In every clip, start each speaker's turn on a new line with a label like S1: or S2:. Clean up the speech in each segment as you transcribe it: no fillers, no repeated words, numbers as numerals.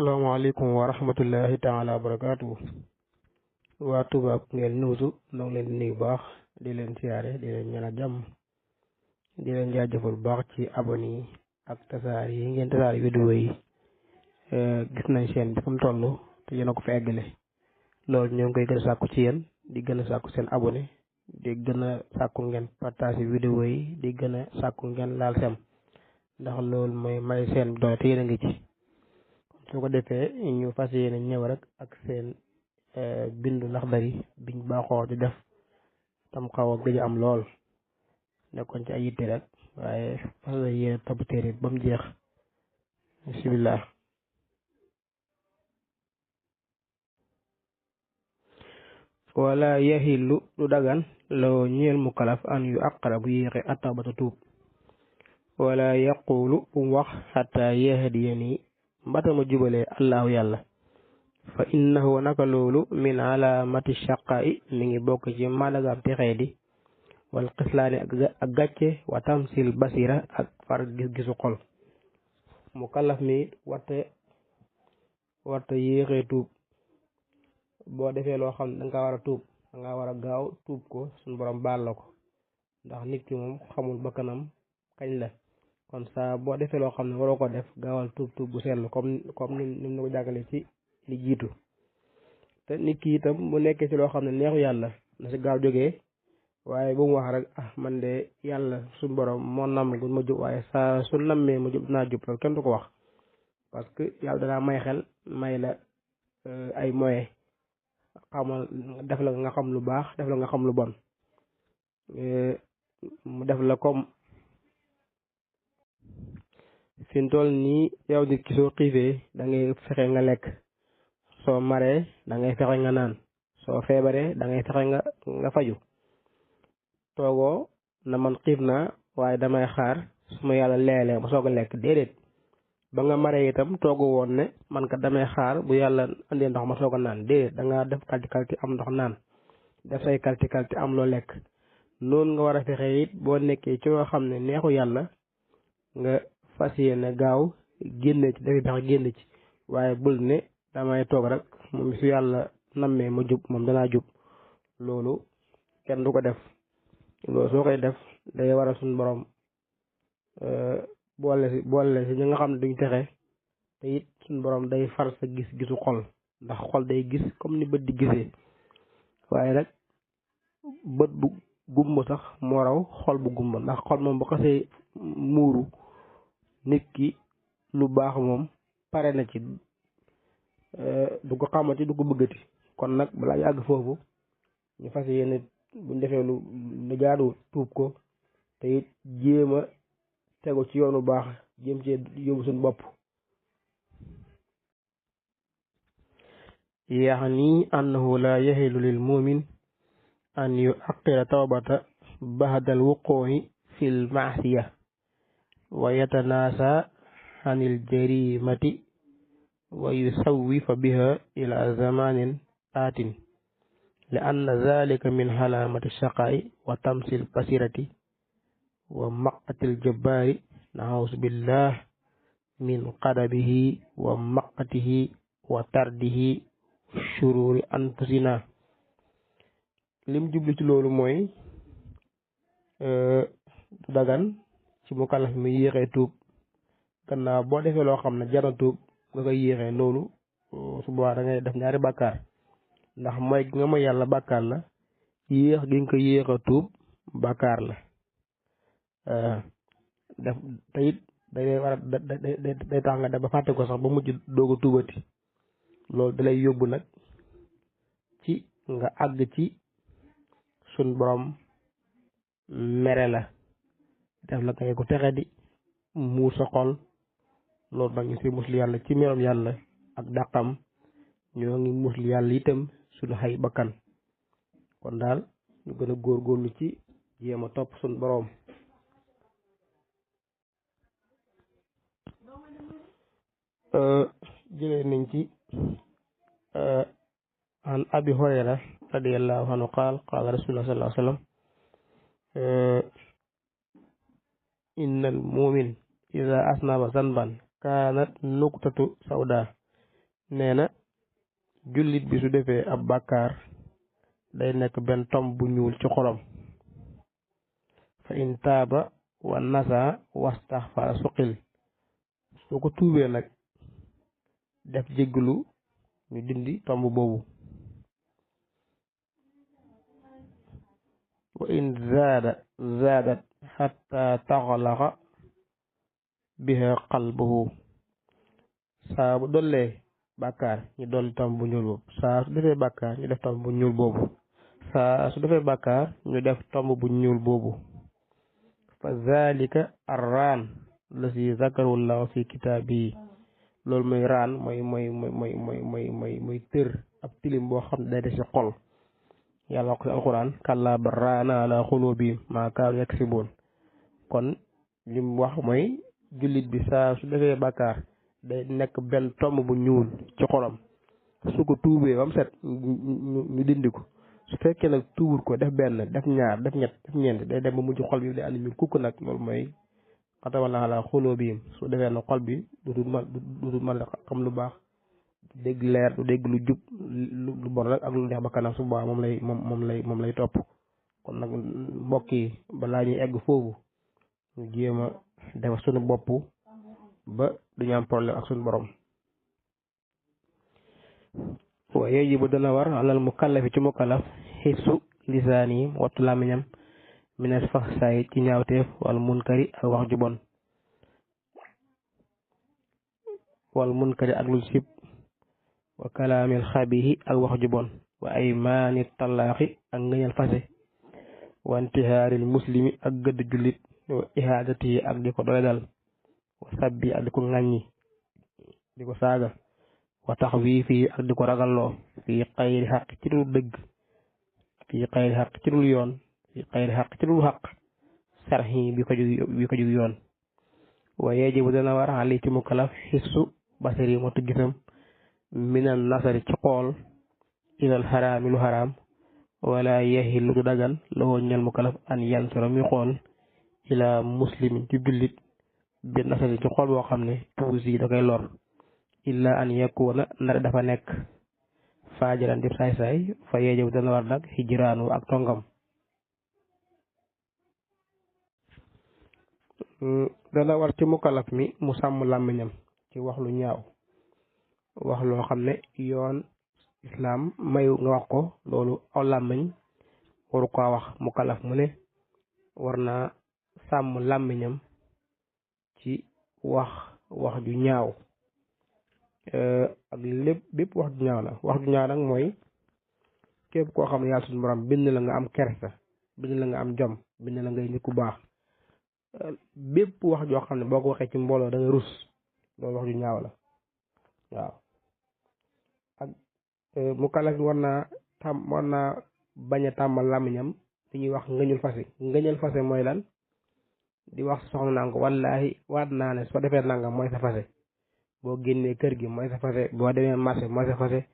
S1: asalaamaaleykum wa rahmatullahi taala wa barakaatu. waa Touba Koungheul News ñoo ngi leen di nuyu baax di leen siyaare di leen ñaan jàmm di leen jaajëfal bu baax ci abonné yi ak tasaar yi ngeen tasaar vidéo yi. gis nañ chaîne bi fu mu toll te yéen a ko fi eggale loolu ñoo ngi koy gën a sàkku ci yéen di gën a sàkku seen abonné di gën a sàkku ngeen partage vidéo yi di gën a sàkku ngeen laal sem ndax loolu mooy may seen doole te yéen a ngi ci. su ko defee ñu fas yéene ñëw rek ak seen bindu Laxdari biñ baaxoo di def tam xaw a gëj am lool nekkoon ci ay yitte rek waaye fas yéene topp téere ba mu jeex. bismillah. wala yaxillu du dagan loo ñeel mu kalaf an yu aqara bu yéexe attabata tuub wala yaqulu bu mu wax xataa yahdiyani mbata ma jubalee allahu yàlla fa innahu naka loolu min alaamati shaqaa'i mi ngi bokk ci màndargaam texee di wal xislaani ak gàcce wa tamsil basira ak far gis-gisu xol. mu kalaf mi warta yéexee tuub. boo defee loo xam ne danga war a tuub danga war a gaaw tuub ko suñu borom baal la ko ndax nit ki moom xamul bakkanam kañ la. kon saa boo defee loo xam ne waroo ko def gaawal tuub bu seetlu comme ni mu ko jàngale ci li jiitu. te nit ki itam bu nekkee ci loo xam ne neexu yàlla na si gaaw jógee waaye bu mu wax rek man de yàlla suñu borom moo nammagul ma jub waaye saa su nammee ma jub dinaa jub loolu kenn du ko wax. parce que yàlla danaa may xel may la ay moyens xamal def la nga xam lu baax def la nga xam lu bon mu def la comme fi mu toll nii yow nit ki soo xiifee da ngay fexe nga lekk soo maree da ngay fexe nga naan soo feebaree da ngay fexe nga faju. toogoo na man xiif naa waaye damay xaar su ma yàlla leelee ma soog a lekk déedéet. ba nga maree itam toogu woon ne man ka damay xaar bu yàlla andee ndox ma soog a naan déedéet dangaa def kalti am ndox naan def say kalti am loo lekk. noonu nga war a fexe it boo nekkee ci loo xam ne neexu yàlla nga fas yéene gaaw génne ci dafi bex génn ci waaye bul ne damay toog rek moom su yàlla nammee ma jub moom danaa jub. loolu kenn du ko def. loolu soo koy def day war a suñu borom boole si ñi nga xam ne duñ texe te it suñu borom day far sa gis-gisu xol ndax xol day gis comme ni bët di gisee waaye nag bët bu gumba sax moo raw xol bu gumba ndax xol moom bu xasee muuru nit ki lu baax moom pare na ci du ko xamati du ko bëggati. kon nag balaa yàgg foofu ñu fas yéene buñ defee lu jaadu tuub ko te it jéem a tegu ci yoonu baax jéem cee yóbbu suñu bopp. yaxni annahu la yaxilu lil mumin an yuaqira tawbata baxdal wuquu'i fil maasiya wa yatanaasa anil jarimati wa yusawwifa biha ila zamanin aatin li anna zalika min xalaamati shaqaa'i wa tamsil basirati wa maqatil jabbaari naxuusu billah min qadabihi wa maqatihi wa tardihi shururi anfusina. lim jublu ci loolu mooy du dagan ci mu kalaf mi yéexee tuub gannaaw boo defee loo xam ne jar na tuub nga koy yéexee loolu su boobaa da ngay def ñaari bàkkaar ndax mooy gi nga mooy yàlla bàkkaar la yéex gi nga ko yéex a tuub bàkkaar la. def te it day war a day tax nga def ba fàtte ko sax ba mujj doog a tuubati loolu dalay yóbbu nag ci nga àgg ci sun borom mere la def la kay ko texe di muur sa xol. loolu nag ñu si muslu yàlla ci merom yàlla ak dàqam ñoo ngi muslu yàlla itam suñu xay bakkan. kon daal ñu gën a góorgóorlu ci jéem a topp suñu borom. jëlee nañ ci an abi hurayra radiyallahu anhu qaal qaala rasulullah sallallahu alayhi wa sallam inna al mumin ida asnaba zanban kaanat nuktatu sawda nee na jullit bi su defee ab bàkkaar day nekk benn tomb bu ñuul ci xolam fa in taaba wa nasa wastaxfara suqil soo ko tuubee nag def jéggalu ñu dindi tomb boobu wa in zaadat xatta taxlaqa biha qalbuhu saa bu dollee bàkkaar ñu dolli tomb bu ñuul boobu saa su defee bàkkaar ñu def tomb bu ñuul boobu saa su defee bàkkaar ñu def tomb bu ñuul boobu fa zalika arraan la si zakarullahu fi kitaabi loolu mooy raan mooy tër ab tilim boo xam ne day def ci xol yàlla wax ko ci alquran kalla bal raana ala xulubihim maa kaanu yaksibuun kon li mu wax mooy jullit bi saa su defee bàkkaar day nekk benn tomb bu ñuul ci xolam su ko tuubee ba mu set ñu dindi ko su fekkee nag tuubul ko def benn def ñaar def ñett def ñeent day dem ba mujj xol bi day ànd ñu kukk nag loolu mooy xatamallah ala xulubihim su defee nag xol bi du mën a xam lu baax du dégg leer du dégg lu jub lu bon rek ak lu neex ba kanam su boobaa moom lay topp kon nag mbokk yi balaa ñuy egg foofu ñu jéem a defar suñu bopp ba duñu am problème ak suñu borom wa yajibu dana war alal mukallafi ci mukallaf xissu lisaani yi wattu làmmiñam minas fax saay ci ñaawteef wal munkari ak wax ju bon wal munkari ak lu sib wa kalaamil xabihi ak wax ju bon wa ay maani talaaxi ak ngëñal fase wa intihaaril muslimi ak gëdd jullit wa ihaadati ak di ko doydal wa sabbi ak di ko ŋàññi di ko saaga wa taxwiifi ak di ko ragalloo fii xayri xaq ci dul dëgg fii xayri xaq ci dul yoon fii xayri xaq ci dul xaq sarxi bi ko jug yoon wa yajibu dana war ali ci mukallaf xissu basari motu gisam minan nasari ci xool ilal xaraami lu xaraam wala yaxillu du dagan loo ñal mukallaf an yansura muy xool ila muslimin ci jullit bi nasari ci xool boo xam ne tuusi da koy lor illa an yakuna ndar dafa nekk faajiran dib saay-saay fa yeejaw dana war nag hijraanu ak tongam dana war ci mukallaf mi mu sàmm làmmiñam ci wax lu ñaaw wax loo xam ne yoon islaam mayu nga wax ko loolu aw làmmiñ waru ko wax mukallaf mu ne war naa sàmm làmmiñam ci wax ju ñaaw ak bépp wax ju ñaaw la wax ju ñaaw nag mooy képp koo xam ne yàlla suñu borom bind la nga am kersa bind la nga am jom bind la ngay nit ku baax bépp wax joo xam ne boo ko waxee ci mbooloo da nga rus loolu wax ju ñaaw la waaw ak mukallaf war naa bañ a tàmmal làmmiñam li ñuy wax ngëñul fase mooy lan di wax soxna naan ko wallaahi waat naa ne soo defee nangam mooy sa fase boo génnee kër gi mooy sa fase boo demee marché mooy sa fase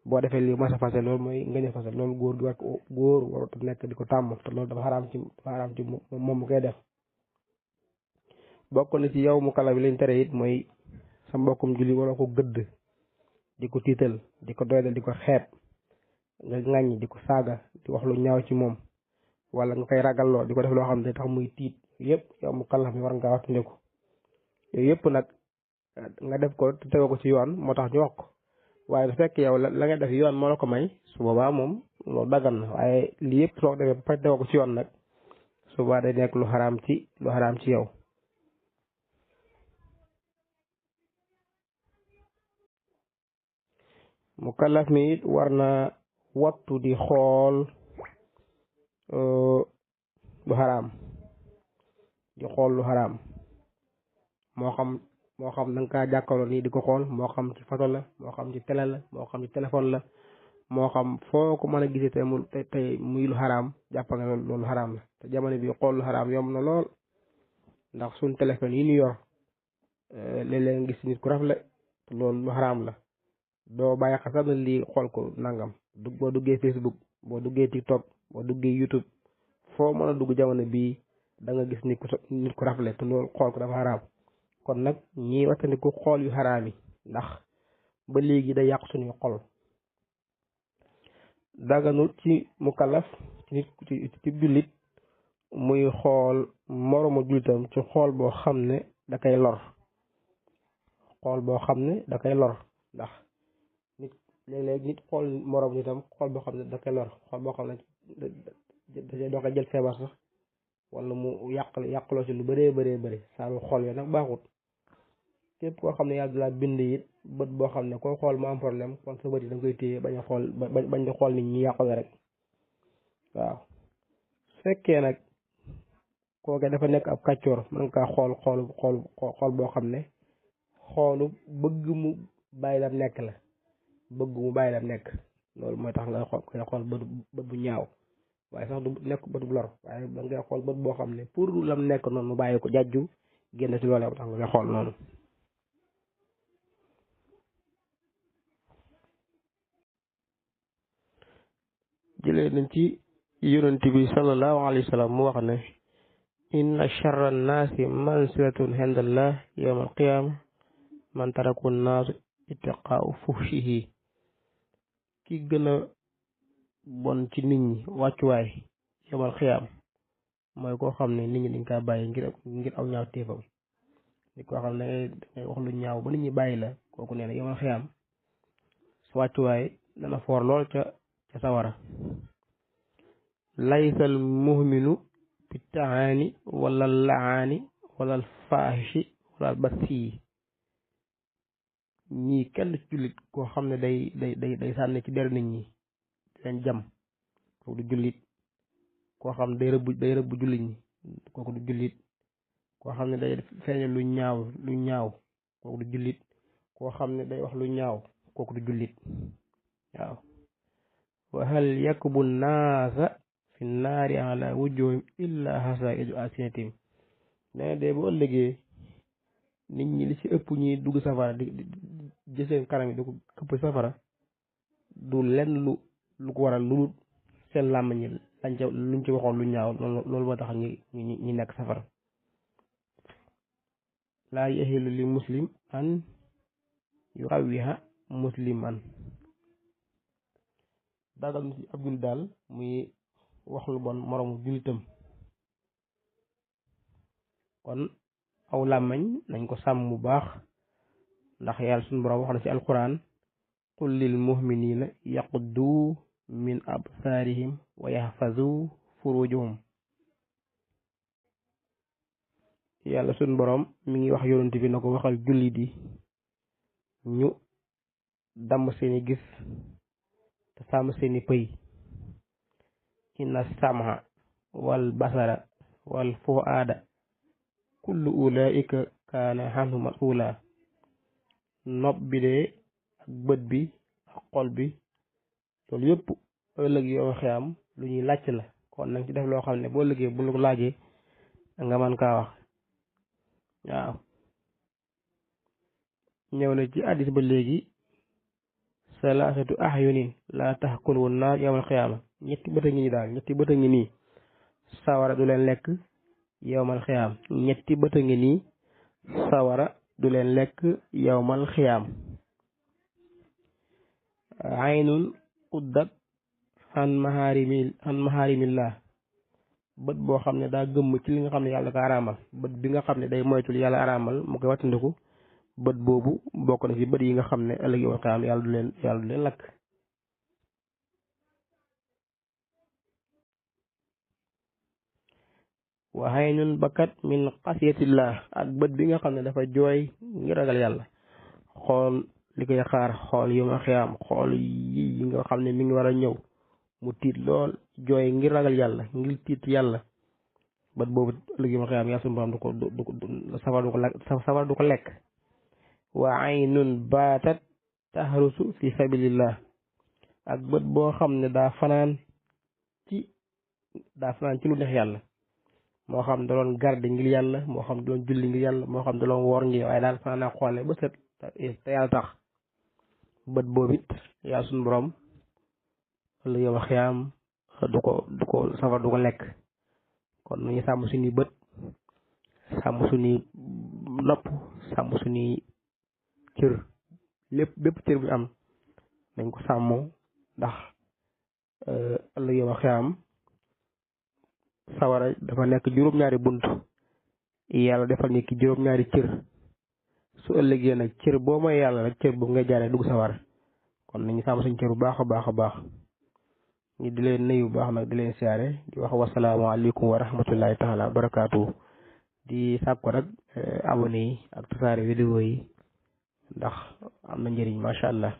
S1: boo defee lii mooy sa fase loolu mooy ngëñul fase loolu góor warut nekk di ko tàmm te loolu dafa xaraam ci moom mu koy def bokk na ci yow mukallaf bi lañ tere it mooy sa mbokkum julli waroo ko gëdd di ko tiital di ko doydal di ko xeeb nga ŋàññi di ko saaga di wax lu ñaaw ci moom wala nga koy ragalloo di ko def loo xam ne tax muy tiit yëpp yow mukallaf mi war nga wattandiku yooyu yëpp nag nga def ko te tegoo ko ci yoon moo tax ñu wax ko waaye su fekk yow la nga def yoon moo la ko may su boobaa moom loolu daggan na waaye lii yëpp soo ko defee ba tegoo ko ci yoon nag su boobaa day nekk lu xaraam ci yow mukallaf mi it war na wattu di xool lu xaraam moo xam da nga kaa jàkkaarloo nii di ko xool moo xam ci photo la moo xam ci télé la moo xam ci téléphone la moo xam foo ko mën a gisee tey muy lu xaraam jàppal nga loolu xaraam la te jamono bi xool lu xaraam yomb na lool ndax suñ téléphone yi ñu yor léeg-léeg nga gis nit ku rafle te loolu lu xaraam la doo bàyyi xel sax na lii xool ko nangam boo duggee Facebook boo duggee TikTok boo duggee YouTube foo mën a dugg jamono bii da nga gis nit ku rafle te loolu xool ko dafa xaraam kon nag ñii wattandiku xool yu xaraam yi ndax ba léegi day yàq suñuy xol. daganul ci mukallaf ci nit ci jullit muy xool moroomu jullitam ci xool boo xam ne da koy lor ndax nit léeg-léeg nit xool moroomu nitam xool boo xam ne da koy lor xool boo xam ne doo ko jël feebar sax wala mu yàqloo ci lu bëree bëri saa lu xool yooyu nag baaxut. képp koo xam ne yàlla laa bind it bët boo xam ne koo xool mu am problème kon sa bët yi da nga koy téye bañ a xool bañ di xool nit ñi yàqule rek. waaw su fekkee nag kooke dafa nekk ab kàccoor mën nga kaa xool boo xam ne xoolu bëgg mu bàyyi lam nekk la loolu mooy tax nga xool bët bu ñaaw waaye sax du nekk bët bu lor waaye da ngay xool bët boo xam ne pour lam nekk noonu mu bàyyi ko jàjju génn ci loolee ba tax nga xool noonu. jëlee nañ ci yonent bi sallallahu alayhi wa sallam mu wax ne inna charra annaasi mansilatun indallah yawma alqiyama man taraku nnaasu ittiqaau fuhshihi ki gën a bon ci nit ñi wàccuwaay yawma alqiyama mooy koo xam ne nit ñi dañ kaa bàyyi ngir aw ñaaw téefam ni koo xam ne dangay wax lu ñaaw ba nit ñi bàyyi la kooku nee na yawma alqiyama su wàccuwaay dana foor lool ca sawara. laysal muhminu bi taani wala laani wala faahishi wala basi ñii kenn ci jullit koo xam ne day sànni ci der nit ñi leen jam kooku du jullit. koo xam ne day rëbb jullit ñi kooku du jullit. koo xam ne day feeñal lu ñaaw kooku du jullit. koo xam ne day wax lu ñaaw kooku du jullit. waaw wa hal yakbu naasa fi naari ala wujuhim illa hasaidu alsinatim nee de boo ëllëgee nit ñi li ci ëpp ñuy dugg safara di jël seen kanam yi di ko këpp safara du lenn lu ko waral lu seen làmmiñ ñi luñ ci waxoon lu ñaaw loolu moo tax ñi nekk safara. laa yahilu li muslim an yuxawiha musliman dagal ci ab jullit daal muy wax lu bon moroomu jullitam. kon aw làmmañ nañ ko sàmm bu baax ndax yàlla suñu borom wax na ci alquran qul lil mu'minina yaquddu min absaarihim wa yahfazu furujahum. yàlla suñu borom mi ngi wax yonent bi na ko waxal jullit yi ñu damm seeni gis te sàmm seeni pëy. inna samha wal basara wal fuaada kullu ulaika kaana anhu mas'uula. nopp bi de ak bët bi ak xol bi loolu yëpp ëllëg yoo xiyam lu ñuy làcc la kon nag ci def loo xam ne boo ëllëgee bu la ko laajee nga mën kaa wax. waaw ñëw na ci hadiis ba léegi salaasatu ahyunin laa taxkulu naar yawmal xiyaama ñetti bët a ngi nii daal ñetti bët a ngi nii sawara du leen lekk yawmal xiyaam. ñetti bët a ngi nii sawara du leen lekk yawmal xiyaam. aynun quddat an mahaarimillah bët boo xam ne daa gëmm ci li nga xam ne yàlla ko araamal bët bi nga xam ne day moytul yàlla araamal mu koy wattandiku bët boobu bokk na ci bët yi nga xam ne ëllëg yawmal xiyaam yàlla du leen lakk. wa aynun bakat min xasiyatillah ak bët bi nga xam ne dafa jooy ngir ragal yàlla xool li koy xaar xool yawmal xiyaam xool yi nga xam ne mi ngi war a ñëw mu tiit lool jooy ngir ragal yàlla ngir tiit yàlla bët boobu ëllëg yawmal xiyaam yàlla suñu borom safara du ko lekk. wa aynun baatat tahrusu fi sabilillah ak bët boo xam ne daa fanaan ci lu neex yàlla moo xam da doon garde ngir yàlla moo xam da doon julli ngir yàlla moo xam da doon woor ngir waaye daal fanaan naa xoole ba set te yàlla tax bët boobu it yàlla suñu borom ëllëg yawmal xiyaam du ko safar du ko lekk. kon nañu sàmm suñuy bët sàmm suñuy nopp sàmm suñuy cër bépp cër bu am nañ ko sàmm ndax ëllëg yow xiyaam sawara dafa nekk juróom-ñaari bunt yàlla defal ni ki juróom-ñaari cër su ëllëgee nag cër boo mooy yàlla rek cër bu nga jaaree dugg sawara kon nañu sàmm suñ cër bu baax a baax a baax ñi di leen nuyu bu baax nag di leen siyaare di wax wasalaamaaleykum wa rahmatullahi taala wa barakaatu di sàkko nag abonné yi ak tasaare vidéo yi ndax am na njëriñ macha allah.